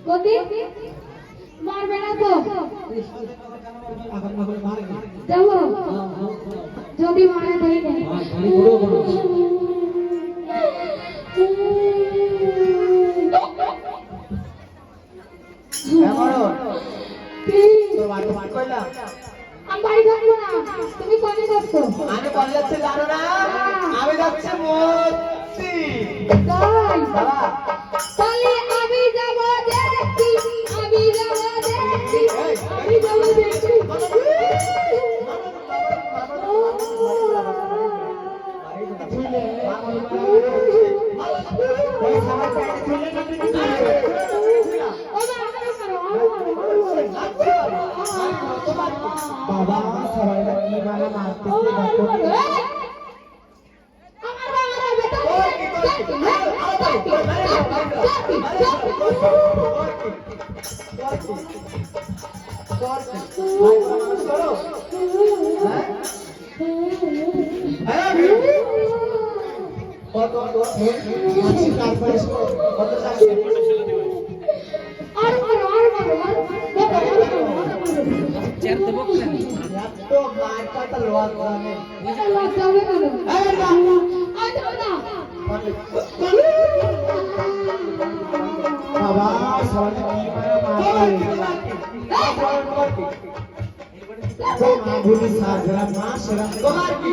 কোতি মারবে না তো দেবো যদি মারে ধরে নেই আমি বাড়ি থাকবো না তুমি কনে যাচ্ছ আমি কনে যাচ্ছি জানো না আমি যাচ্ছি মূর্তি তাই বাবা তাহলে আমি যাব দেখি আমি যাব দেখি আমি যাব দেখি বাবা সবাই কি মানে মারতে বাবা সবাই কি মানে মাগুলি সাজরা মাসরা তোমার কি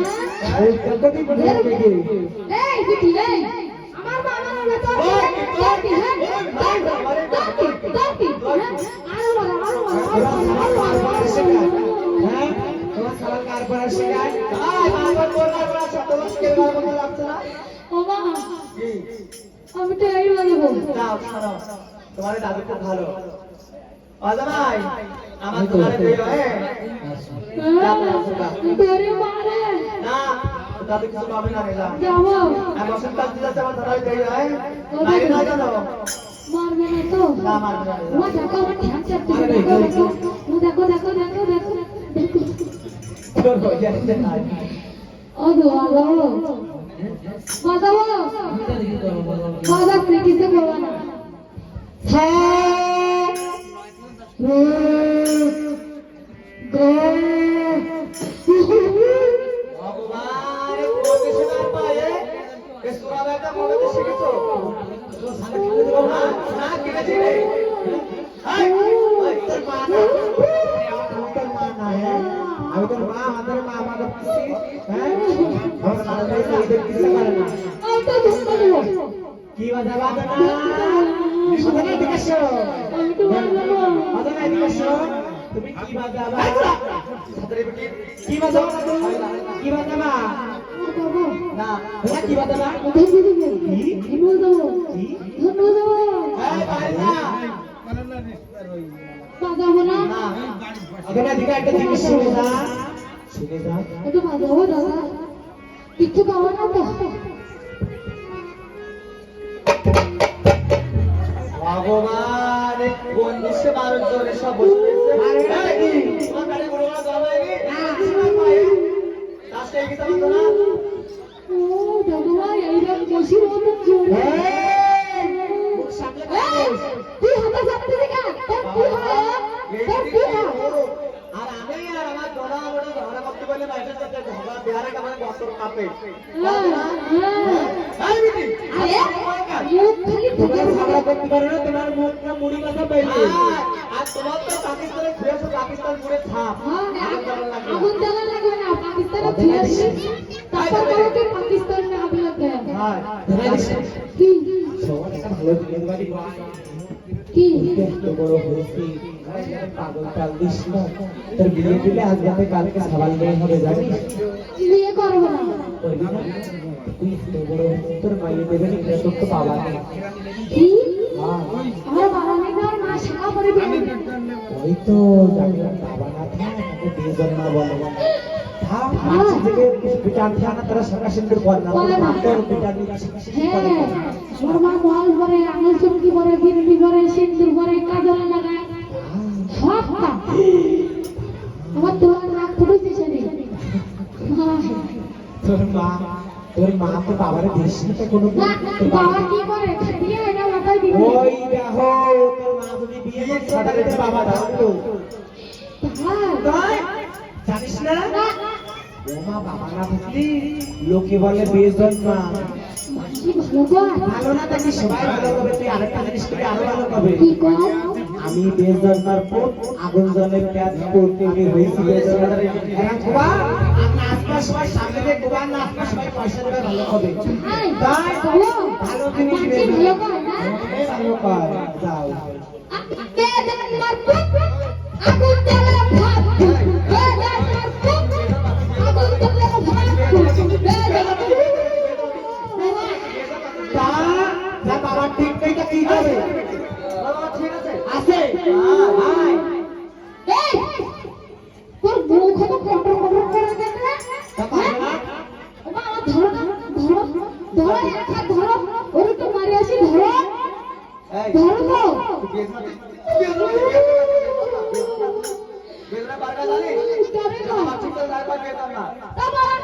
এই কতটি বলে দেখি এই বিটি এই আমার বাবা না তো দেখি হ্যাঁ দেখি হ্যাঁ তোমার সালাম কার পরে শেখায় আয় বাবা বলার পর সব তোমার কে বাবা মনে লাগছে না বাবা কি আমি তো এই বলবো যাও শোনো তোমার দাদু খুব ভালো অজানাই আমার তোমারে দিল তোরে মারে না দাদু কিছু পাবে না রে যাবো আমি ওষুধ কাজ দিতে আমার ধরাই দেই হয় নাই না জানো মারবে না তো না মারবে না ও দেখো আমার ধ্যান চাপতে দেখো ও দেখো দেখো দেখো দেখো তোর হয়ে যাচ্ছে না ও দো আলো বাজাও বাজা প্রিকিসে বলো না হ্যাঁ ভগবান কোতে শোনার পায়ে এ সূরা একটা মনে শিখেছো না কিনেছি রে হাই তোর মা না তোর মা না হ্যাঁ আমি তোর মা আমাদের মা আমাদের পিসি হ্যাঁ আমার সাথে এদের কিছু করে না আমি তো ধুমা দেবো কি বাজাবা না সাথে এদিকে এসো আমি তো বাজাবো বাজাবা এদিকে এসো তুমি কি বাজাবা সাথে কি বাজাবা কি বাজাবা না তোমরা কি বাজাবা ধুমা দেবো ধুমা দেবো ধুমা দেবো এই বাইরা বাজাবো না না আগে এদিকে একটা জিনিস শুনে যা একটু বাজাবো দাদা কিছু পাবো না তো ভগবান কোন বিশ্বে মানুষ জোরে সব বসতেছে আরে কি তোমার গাড়ি বড় বড় দাম আইনি না পায়ে রাস্তা এই কথা বলতো না ও দাদা এইরকম বসি মত জোরে মুখ সামনে তুই হাতে সামনে দেখা তুই আর আমি আর আমার দোনা বড় ধরা করতে বলে বাইরে যেতে ঝগড়া বিহারে কামানে বছর কাপে এই বিটি আরে মুখ খালি তোমার ঝগড়া করতে পারো না তোমার মুখটা মুড়ি মাথা পাইলে আর তোমার তো পাকিস্তানে ঘুরেছো পাকিস্তান পুরো ছাপ আগুন জ্বালা লাগবে না পাকিস্তানে ছিলেন তারপর কাউকে পাকিস্তান में आग लग गया হ্যাঁ ধরে কি সবার একটা ভালো দিনের বাড়ি কি এত বড় হয়েছি পাগল চাল দিস না তোর বিয়ে দিলে আজ রাতে কালকে সবাল নিয়ে হবে জানিস বিয়ে করব না করবি না তুই এত বড় হয়েছিস তোর মাইয়ে দেবে নি তোর তো বাবা নেই কি হ্যাঁ আমার বাবা নেই আর মা শাখা করে বিয়ে ওই তো যাকে বাবা না থাকে তাকে বিয়ে জন্মা বলে থাক আজ থেকে পিটার থানা তারা সকা সিন্দুর পর না তোর পিটার নিয়ে হ্যাঁ আমার মা মাল পরে আঙুল চুমকি পরে বিন্দি পরে সিন্দুর পরে কাজল লাগায় সব আমার তোমার রাগ ফুটেছে সেদিন তোর মা তো বাবারে দিস না কোনো না বাবা কি করে দিয়ে এটা মাথায় দিবি ওই দেখো তোর মা যদি বিয়ে করছে তাহলে তোর বাবা জানতো তাই জানিস না ও মা বাবা না বুঝলি লোকে বলে বিয়ে জন্মা মাসি ভালো কর ভালো না তাকে সবাই ভালো হবে তুই আরেকটা জিনিস করে আরো ভালো হবে কি কর আমি বেশ জন্মার পর আগুন জলে পেঁয়াজ করতে গিয়ে হয়েছি বেশ জন্মার গোয়া আপনার আজকাল সবাই সামনে দিয়ে গোয়া না আপনার সবাই পয়সা দেবে ভালো হবে তাই তাই ভালো ভালো জিনিস মাসি দেবে ভালো কর না ভালো কর যাও বেদন মারপুক আগুন জ্বালা ভাত বেদন মারপুক আগুন জ্বালা ভাত বেদন তা যা বাবা ঠিক নেই তা কি হবে বাবা ঠিক আছে আছে ভাই এই তোর মুখ তো কটর কটর করে দেখ না তা পারবে না বাবা ধরো ধরো ধরো এক হাত ধরো ওরে তো মারি আসি ধরো এই ধরো তো বেদনা পারবে জানিস ধরে না আমার ঠিক করে দাঁড় পাবে না তোমার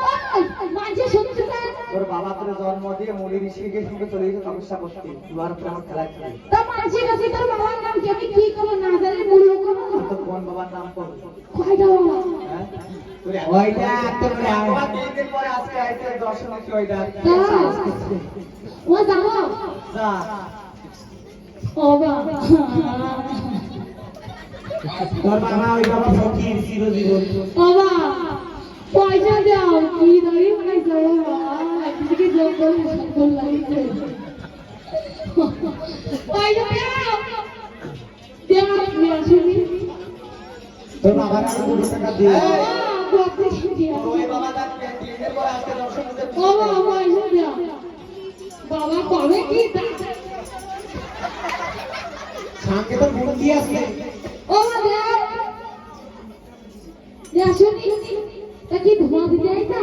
মাঝে শুনতে না তোর বাবা তোর জন্ম দিয়ে মুলি ঋষিকে সঙ্গে চলে গেছে তপস্যা করতে তোমার উপরে আমার খেলা খেলে তা মাঝে কাছে তোর বাবার নাম কি আমি কি করব না জানি বলবো কেন তোর কোন বাবার নাম কোন কয়টা বাবা হ্যাঁ ওইটা তোর বাবা 3 দিন পরে আজকে আইতে দর্শন কি ওইটা ও যাবো যা ও বাবা তোর বাবা ওই বাবা ফকির চিরজীবন বাবা পয়সা দাও কি ধরি মানে যাও একদিকে জঙ্গল জঙ্গল লাগছে পয়সা দাও শুনি তোর বাবার আর 2 টাকা দিয়ে ওই বাবা তার 3 দিনের পরে আজকে দর্শন করতে ও বাবা পয়সা দাও বাবা কবে কি সামনে তো বুদ্ধি আছে ও বাবা শুনি তা কি ধোঁয়া দিতে আইতা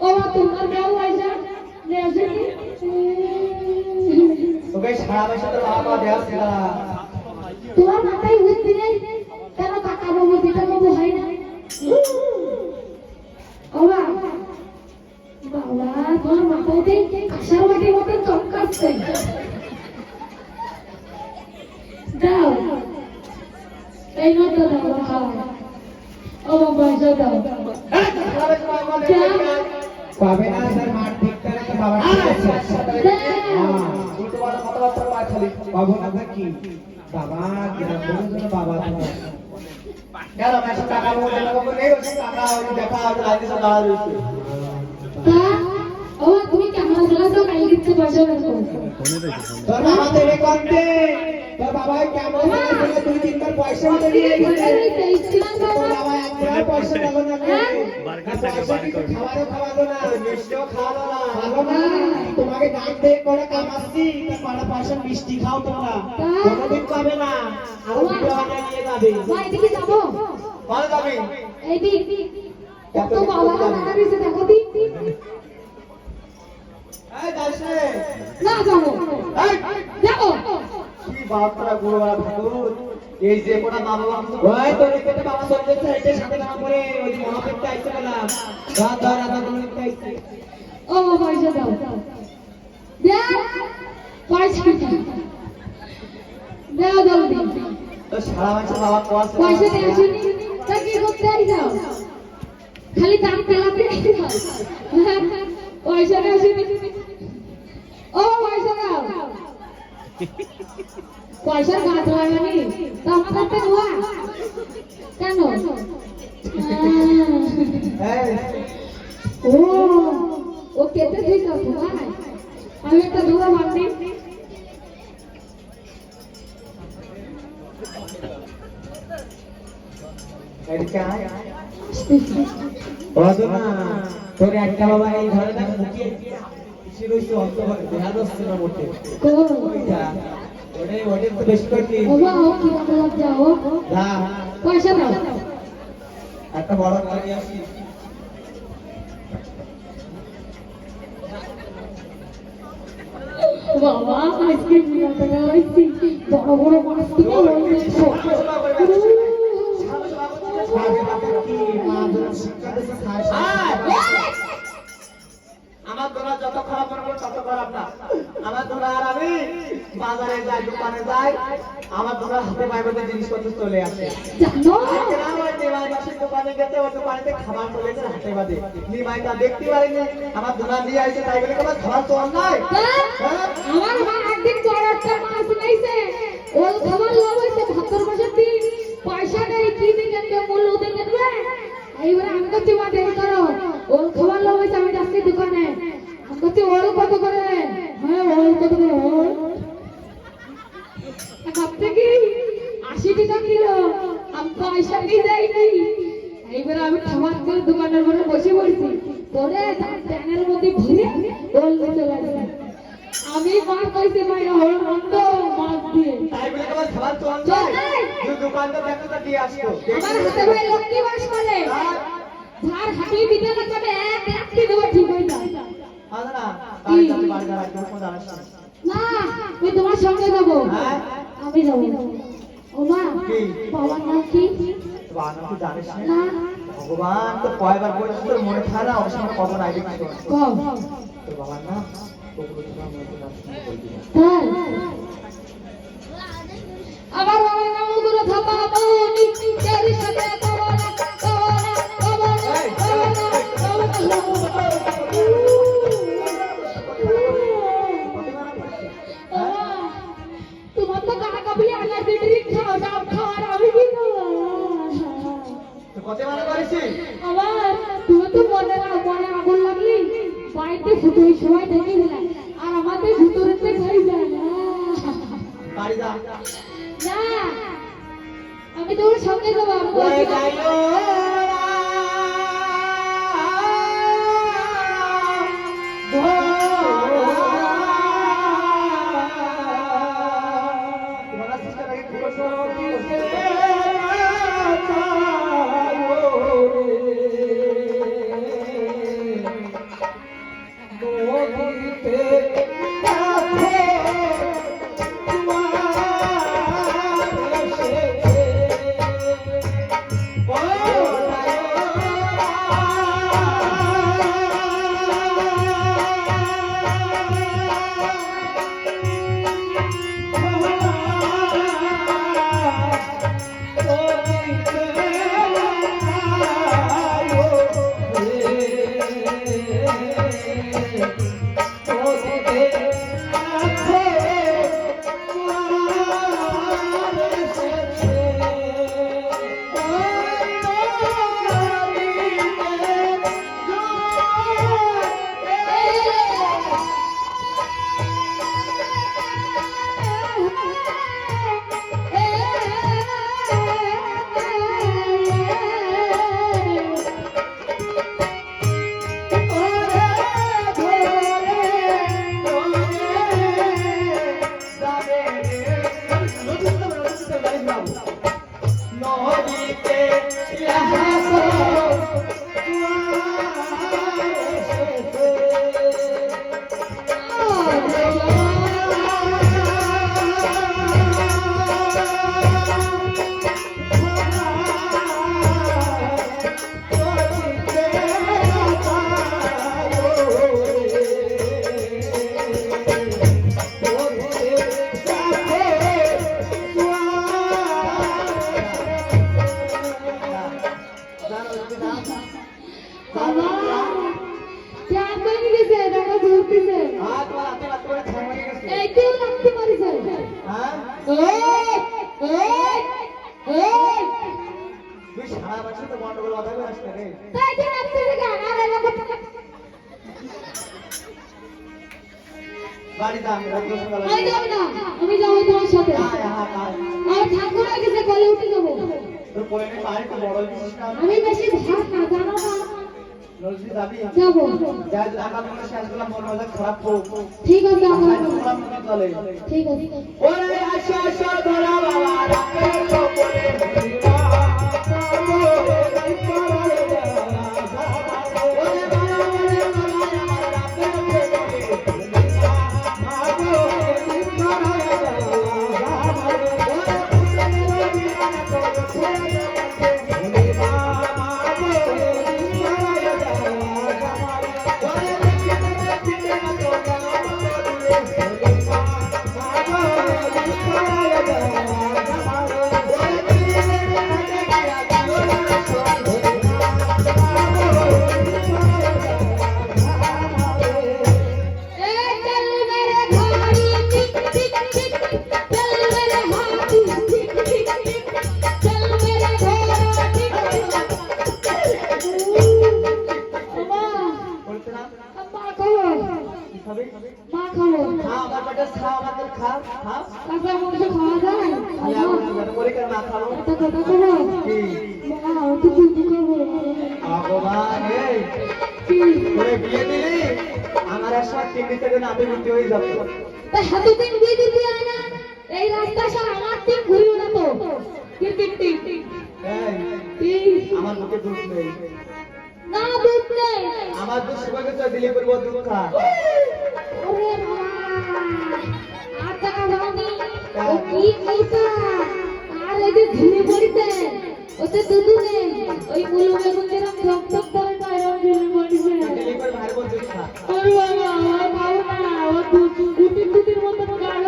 ও বাবা তোমার দাও পয়সা শুনি তোকে সারা বছর তোর বাবা দেওয়া ছিল তোমার মাথায় বুদ্ধি নেই কেন কাকা বাবু দিদা বাবু হয় না ওরা বাবা তোমার মাথায় কাঁসার বাটির মতো চমকাচ্ছে দাও এই মতো দাও খাও ও পয়সা দাও পাবে না স্যার মার ঠিক করে তো বাবা উল্টো পাল্টা কথাবার্তা পায় খালি বাবু না কি বাবা কিনা বলুন বাবা তোমার কেন মেসে টাকা বলে বাবু নেই ওই টাকা ওই দেখা ওই লাইনে সব দাঁড়া রয়েছে তা ও তুমি ক্যামেরা চালাছো কাই দিতে পয়সা রাখো তোর বাবা দেবে কোনতে তোর বাবা কেমন করে তুই 3 বার পয়সা মতো নিয়ে গেছে তোর বাবা একবার পয়সা দেব না পয়সা কি খাওয়ারও না মিষ্টিও খাওয়ালো না ভালো না তোমাকে ডাক দিয়ে করে কামাচ্ছি তারপরে পয়সা মিষ্টি খাও তোমরা কোনোদিন পাবে না আর ভিডিও বানিয়ে নিয়ে যাবে ভাই এদিকে যাবো ভালো যাবে এইদিকে কত বাবা টাকা দিয়েছে দেখো দি এই দাসে না যাবো এই যাবো কি বাপরা গুরুবার ঠাকুর এই যে কোনা বাবা ওই তোর কেটে বাবা চলে যাচ্ছে এটার সাথে না পড়ে ওই যে মহাপেটটা আইছে বললাম রাত ধর রাত ধর আইছে ও পয়সা দাও দেখ পয়সা দাও জলদি তো সারা মাসে বাবা কোয়াছে পয়সা দিয়ে আসুনি তা কি করতে আই যাও খালি দাম পেলাতে পয়সা দিয়ে আসুনি ও পয়সা দাও পয়সার গাছ লাগানি তা আমাদের তো নোয়া কেন এই ও ও কেটে ঠিক আছে ভাই আমি একটা ধোয়া বাঁধি এদিকে আয় ওতো না তোর একটা বাবা এই ঘরে দেখ মুখিয়ে কিসে রইছে অন্ত ঘরে দেখা যাচ্ছে না মোটে ওইটা ওটা তো বেশি করতি ও বাবা কি বলা যাও না পয়সা দাও একটা বড় গাড়ি আসি বাবা আজকে বিয়েটা হইছে বড় বড় মানুষ থেকে হইছে আমার তোরা যত খারাপ মনে করো তত খারাপ না যাই দোকানে যাই আমার দোকান হাতে পায়ে মধ্যে জিনিসপত্র চলে আসে জানো গ্রাম আর নিমাই মাসির দোকানে গেছে ওর দোকানেতে খাবার চলে এসে হাতে বাদে নিমাই তা দেখতে পারেনি আমার দোকান দিয়ে আসে তাই বলে আমার খাবার চল নাই আমার মা একদিন চড়াটা মাছ নাইছে ওল খাবার লোভ হইছে ভাতর মাসের দিন পয়সা নেই কি দিকে কে মূল্য দিকে দেবে এইবার আমি তো চিমা দেই করো ওল খাবার লোভ হইছে আমি যাচ্ছি দোকানে আমি বলছি ওল কত করে হ্যাঁ ওল কত করে ওল ভাবতে কি 80 টাকা কিলো আমি পয়সা নিয়ে যাইনি এইবার আমি খাবার করে দোকানের মধ্যে বসে পড়ছি পরে তার প্যানের মধ্যে ঘিরে ওল নিতে লাগলাম আমি মার কইছি ভাই ওল বন্ধ মাছ দিয়ে তাই বলে আমার খাবার চল নাই তুই দোকানটা দেখো তো দিয়ে আসতো আমার হাতে ভাই লক্ষ্মী বাস করে ঝাড় হাঁটি দিতে না কবে এক একটি দেব ঠিক হই যায় আজ না তাই যাতে বাড়ি যা রাখতে কোন জানাস না আমি তোমার সঙ্গে যাব হ্যাঁ আমি যাব ওমা বাবার নাম কি বাবা তুই জানিস না না ভগবান তো কয়বার বলেছিস তোর মনে থাকে না ওর সময় কত নাই দেখছিস কও তোর বাবার না ওগুলো তোমার মনে না শুনে বলবি না তাই আমার বাবার নাম গুরু থাপা বউনি তেরি সাথে কবনা তোমার তো গানা কাবলি আনা দিদি খাও দাও খাওয়ার আমি কি খাবো কত মানে করেছিস আবার তুমি তো মনে আগুন লাগলি বাড়িতে ফুটোই সবাই দেখে দিলাম আর আমাদের ভিতরেতে খাই যায় না বাড়ি যা না আমি তোর সঙ্গে যাবো ওরে যাইও তোমার সিস্টার আগে কি করছো কি বাড়ি যা আমি যাবো না আমি যাবো তোমার সাথে আর ঠাকুর আগে যে গলে উঠে যাবো তোর কোলে নে পায়ে তো বড় দিছিস না আমি বেশি ভাত না জানো না নলসি যাবি যাবো যা টাকা মনে শেষ করলাম মন মেজাজ খারাপ তো ঠিক আছে আমার তোরা মনে চলে ঠিক আছে ওরে আশা আশা ধরা বাবা রাতে কোলে ভিড়া বলছে না মা খাবো কি খাবে মা খাবো খা আমার পেটে খা আমাদের খা খা কাঁচা মাংস খাওয়া যায় খালি আমার যেন করে কেন না খাবো একটা কথা খাবো কি মা একটু দুধ খাবো ভগবান এই কি তোরে বিয়ে দিলি আমার একসময় 3 দিন থেকে নাতি বুদ্ধি হয়ে যাবে তা এতদিন বিয়ে দিতে হয় না এই রাস্তা সব আমার টিম ঘুরিও না তো টিম এই আমার মুখে দুধ নেই না দুধ নেই আমার দুধ শুকাকে তো দিলি করবো দুধ খা ওরে বাবা আর টাকা দাওনি ও কি খাইছা আর এই যে ঝুড়ি পড়িতে ওতে দুধ নেই ওই মুলো বেগুন যেরকম ঠক ঠক করে না এরকম ঝুড়ি পড়িছে দিলি করে ভাই বল দুধ খা ওরে বাবা আমার খাবো না ও দুধ গুটির মতন গাঢ়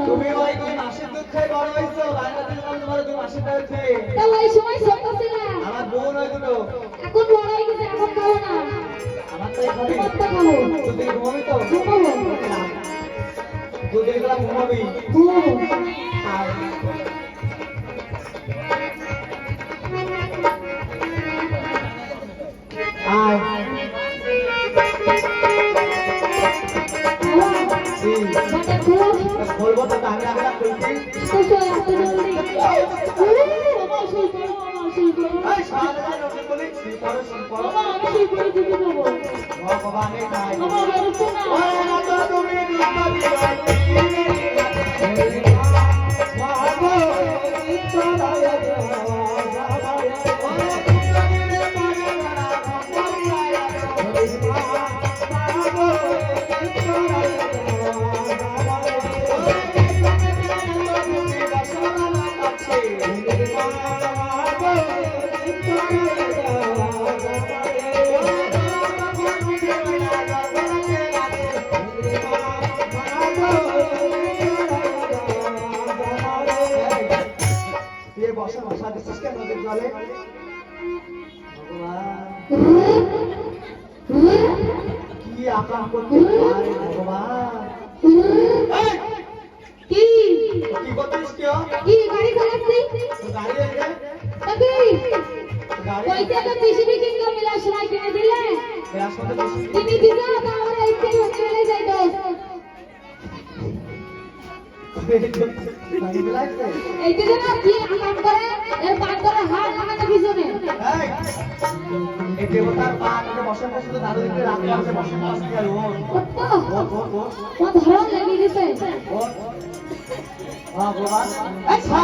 তুমি ওই 2 মাসের দুধ খাই বড় হইছো বাংলাদেশ তোমার 2 মাসের দুধ খেয়ে তা ওই সময় ছোট ছিল আমার বোন ওই দুটো এখন বড় হয়ে গেছে এখন খাবো না আমার তাই খাবি কতটা খাবো দুধের ঘুমাবি তো ঘুমাবো দুধের গলা ঘুমাবি ঘুমাবো আয় বাটা খোলো বলবো তো আমি আগে খুলছি কত এত জলদি বাবা শুই পড়ো এই সারা রাত বলি পড়ো পড়ো বাবা আমি শুই পড়ে দিতে দেবো ভগবানে খায় বাবা বেরোচ্ছে না ওরে না তো তুমি দুধ পাবি বসা বসা দিচ্ছিস কেন নদীর জলে ভগবান কি আকাম করতে পারে ভগবান কি কি করছিস কেউ কি গাড়ি চালাচ্ছি গাড়ি এসে তবে গাড়ি পয়সা তো বেশি কিনতে মিলা সেলাই কিনে দিলে বেশ মতো বেশি কিনে দিলে তো আমরা এইতে চলে যাই তো গাড়ি লাগছে এইতে না কি কাম করে এর পাঁচ করে হাত লাগাতে পিছনে এই এই দেবতার পা করে বসে বসে তো দাদু দিকে রাখতে আছে বসে বসে আর ও ও ধরন লেগে গেছে ভগবান আচ্ছা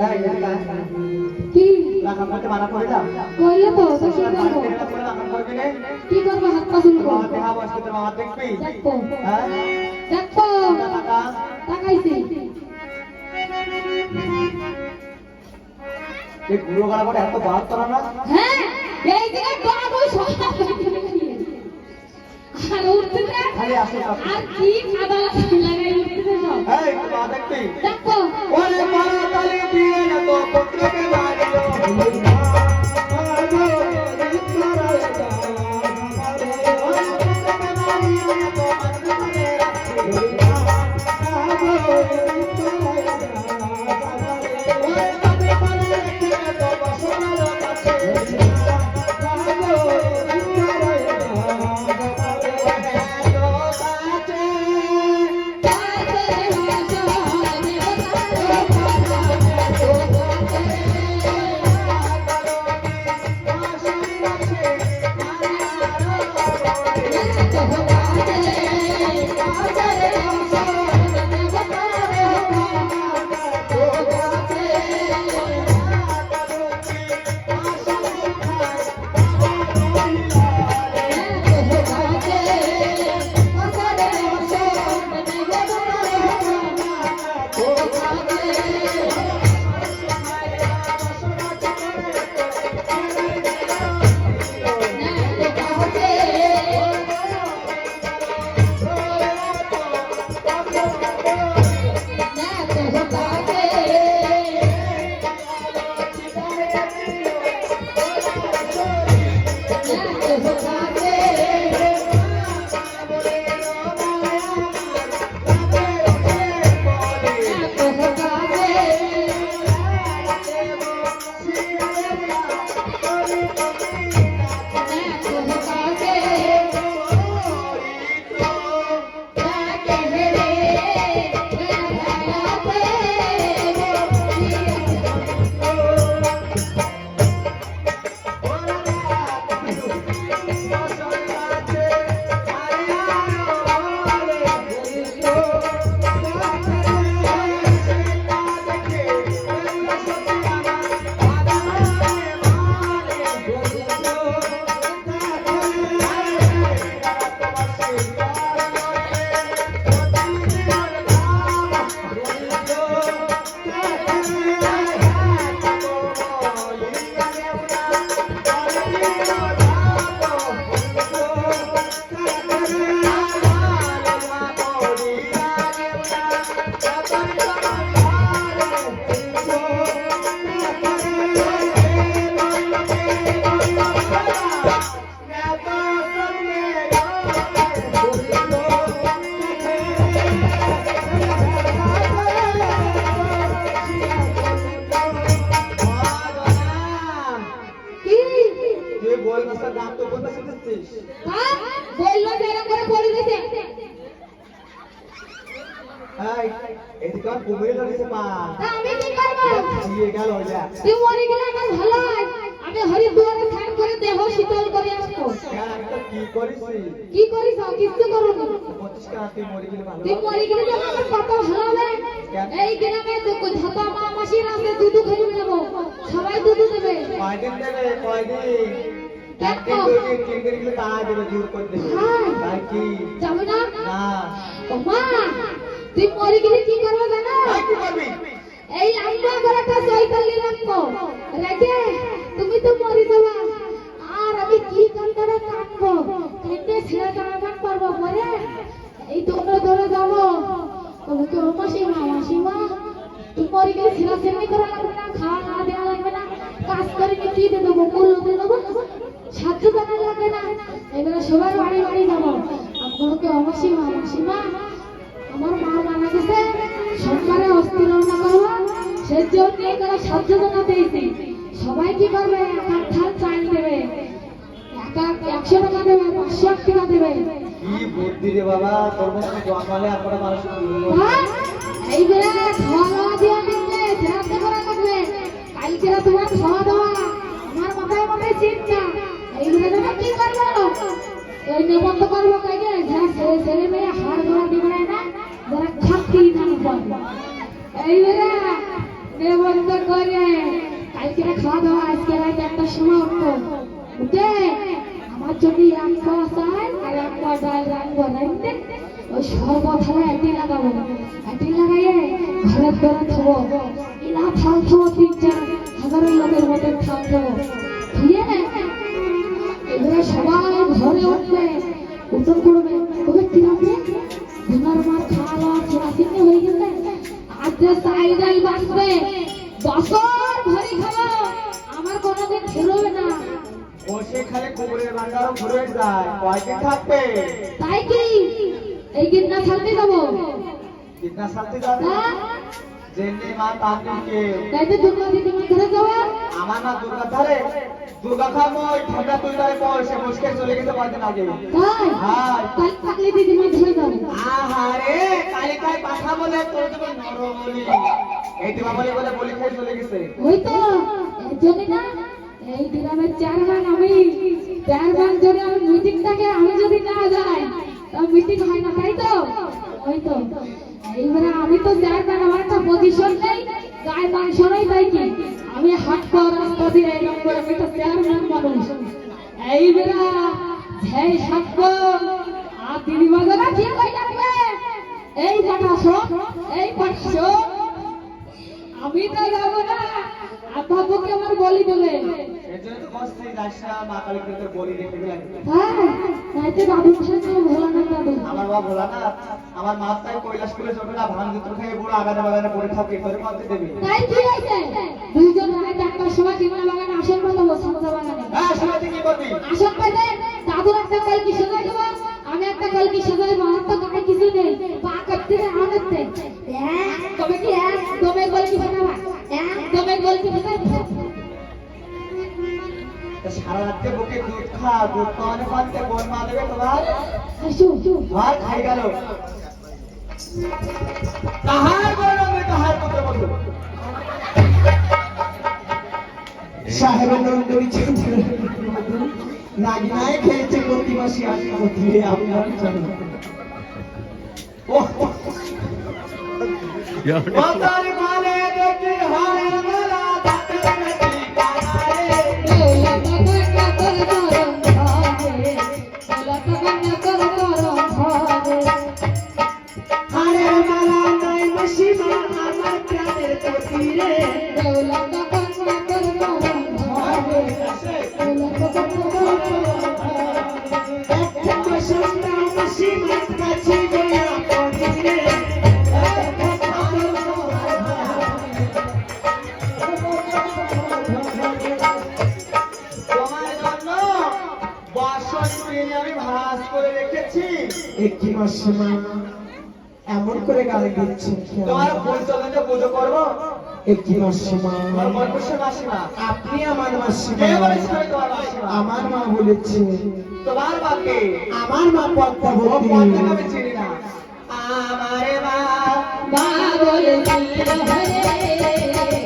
এই কি লাগাম করতে মানা করে দাও কইলে তো তো কি তোরা করবো বাড়িতে করে লাগাম করবি না কি করবো হাত পা শুনবো বাবা দেখা বসতে তো বাবা দেখবি দেখবো হ্যাঁ দেখবো টাকা তাকাইছি এই গুলো গলা করে এত বাদ করা না হ্যাঁ এই দিকে বাদ ওই সব আর উঠতে না খালি আসে সব আর কি খাবার লাগাই উঠতে সব এই বাবা দেখবি দেখবো ওরে মারা তালি দিয়ে না তো পুত্রকে মারিলো করছিস? হ্যাঁ বললো যে এরকম করে পড়ে গেছে। এই এদিকে আর কুমিরে ধরেছে পা। তা আমি কি করবো? দিয়ে গেল যা। তুই মরে গেলে আমার ভালো হয়, আমি হরিদ্বারে স্নান করে দেহ শীতল করে আসবো। হ্যাঁ একটা কি করিস? কি করিস? কিছু করো না। বলছিস কেন তুই মরে গেলে ভালো তুই হবে? মরে গেলে তো আমার কত ভালো হবে। এই গ্রামে তো ধাতা মা মাসির আছে, দুধু খেয়ে নেবো, সবাই দুধু দেবে। কয়দিন দেবে? কয়দিন? দেখো। একদিন 2 দিন 3 দিন গেলে তা দেবে, দূর করে দেবে। হ্যাঁ। তাই কি? যাবে না? না। ও মা, তুই মরে গেলে কি করবো জানো? তাই কি করবি? এই আমরা করে একটা চৈতালি রাখবো রেখে, তুমি তো মরে যাবা, আর আমি কি কান্দরে কাঁদবো, কেটে ছেড়ে কাঁদা করবো মরে। এই তোমরা ধরে যাবো, তবে কি ও মাসিমা, মাসিমা তুই মরে গেলে ছেড়া ছেড়ি করা লাগবে না, খাওয়া না দেওয়া লাগবে না, কাজ করে কি দিয়ে দেবো, মূল্য দিয়ে দেবো, সাহায্য করা লাগবে না। এবারে সবার বাড়ি বাড়ি যাবো, আমাকে ও মাসিমা, মাসিমা আমার মা মারা গেছে, সোমবারে অস্থি রান্না করবো, সেই জন্য এখানে সাহায্য জানা পেয়েছি। সবাই কি করবে? এক থাল চাল দেবে, 100 টাকা দেবে, 500 টাকা দেবে। কি বুদ্ধি রে বাবা, তোর মতো জন্মালে আর কোনো মানুষ কি বলবো? হ্যাঁ? এইবারে খাওয়া দাওয়া দিয়ে দিচ্ছে, ছেড়াতে করা লাগবে, কালকে তোমার খাওয়া দাওয়া আমার মাথায় মাথায় চিন্তা। এইবারে তোমরা কি করবো? ওই নেমন্ত করবো কাইকে, যারা ছেলে মেয়ে হাড় ধরা দিবে না, যারা খাচ্ছি না পারবো। এইবারে নেমন্ত করে কালকে খাওয়া দাওয়া, আজকে রাত 1টার সময় উঠবো, উঠে আমার যদি 1 পাওয়া চাই আর 1 পাওয়া ডাল রাখবো, রাখতে ওই সর্বথালে এটি লাগাবো, এটি লাগাইয়ে ঘরের দরে থবো, ইলা থাল থবো, 3-4 হাজারের লোকের মতো থাল থবো, দিয়ে এবারে সবাই ঘরে উঠবে, উঠন করবে, ওকে ঠিক আছে তোমার মা খাওয়া দাওয়া ছেড়া চিন্তা হয়ে গেছে, আজ যে চাইদাই বাঁচবে, বছর ভরে খাবো, আমার কোনোদিন ফুরবে না। বসে খালি কুকুরের ভান্ডারও ঘুরে যায়, কয়দিন থাকবে? তাই কি এই গিন্না ছাড়তে যাবো? কিতনা শান্তি যাবে? হ্যাঁ? জেনে মা তান্ত্রিকে। তাই তো দুর্গা দিদিমার ঘরে যাবো। আমার মা দুর্গা ধারে, দুর্গা খামো ওই ঠান্ডা তুলটারে পর সে মুশকিল চলে গেছে কয়দিন আগে। তাই হ্যাঁ। তাই থাকলে দিদিমার ঘরে যাবো। আহারে কালিকায় কথা বলে তোর তুমি নরম বলি, এই দিবা বলে বলে বলি খাই চলে গেছে। ওই তো এর জন্য না, এই গ্রামের চেয়ারম্যান আমি, চেয়ারম্যান যদি আমি মিটিং থাকে, আমি যদি না যাই তা মিটিং হয় না, তাই তো? ওই তো এইবারে আমি তো চেয়ারম্যান, আমার একটা পজিশন নেই, গায়ে মাংস নেই, তাই কি আমি হাঁটবো রাস্তা দিয়ে এরকম করে, আমি তো চেয়ারম্যান মানুষ। এইবারে যেই হাঁটবো আর দিদিমা যারা ঠিক হয়ে থাকবে, এই পাঠাশো, এই পাঠাশো, আমি তো যাবো না, আব্বাকে আমার বলি দেবে। এর জন্য তো কষ্ট যাস না, মা কালীকে তোর বলি রেখে দিলাম। হ্যাঁ তাইতে দাদু মশাই তো ভোলা না দাদু। আমার মা ভোলা না, আমার মা তাই কৈলাস করে চলবে না, ভাঙ দুটো খেয়ে বুড়ো আগানে বাগানে পড়ে থাকে, তোর মাতে দেবে। তাই কি হয়েছে? দুইজন রাতে 1টার সময় কিমলা বাগানে আসন পাতাবো, সমুদ্র বাগানে হ্যাঁ শুনে কি করবি? আসন পাইতে দাদুর একটা কলকি সাজাই দেবো, আমি একটা কলকি সাজাই দেবো, আমার তো গায়ে কিছু নেই, পা কাটতে আমাদের তবে কি একদমের কলকি সাজাবা, একদমের কলকি সাজাই সারা রাত্রে বুকে দুধ খা, দুধ খাওয়ানো খাওয়াতে কোন মা দেবে তোমার? আর খাই গেল তাহার গরমে তাহার মতো মতো সাহেবের নন্দী চন্দ্র নাগিনায় খেয়েছে প্রতি মাসে আসি প্রতি আপনার জন্য। মাতার মানে দেখি হয় মেলা দাঁতের নাকি কানারে। হাড়ের মালা নাই মাসিমা আমার প্রাণের প্রতি রে। একটা সন্ধ্যা মাসিমার কাছে গিয়া পড়ি রে। তোমার জন্য বাসন কিনে আমি ভাঁজ করে রেখেছি। একটি মাসিমা এমন করে গালি দিচ্ছে তোমার ফুল চলতে পুজো করবো, একটি মাসিমা, আমার বয়স মাসিমা। আপনি আমার মাসিমা। কে বলেছে আমি তোমার মাসিমা? আমার মা বলেছে। তোমার মাকে? আমার মা পদ্মাবতী। পদ্মাকে আমি চিনি না। আমারে মা মা বলেছিল হরে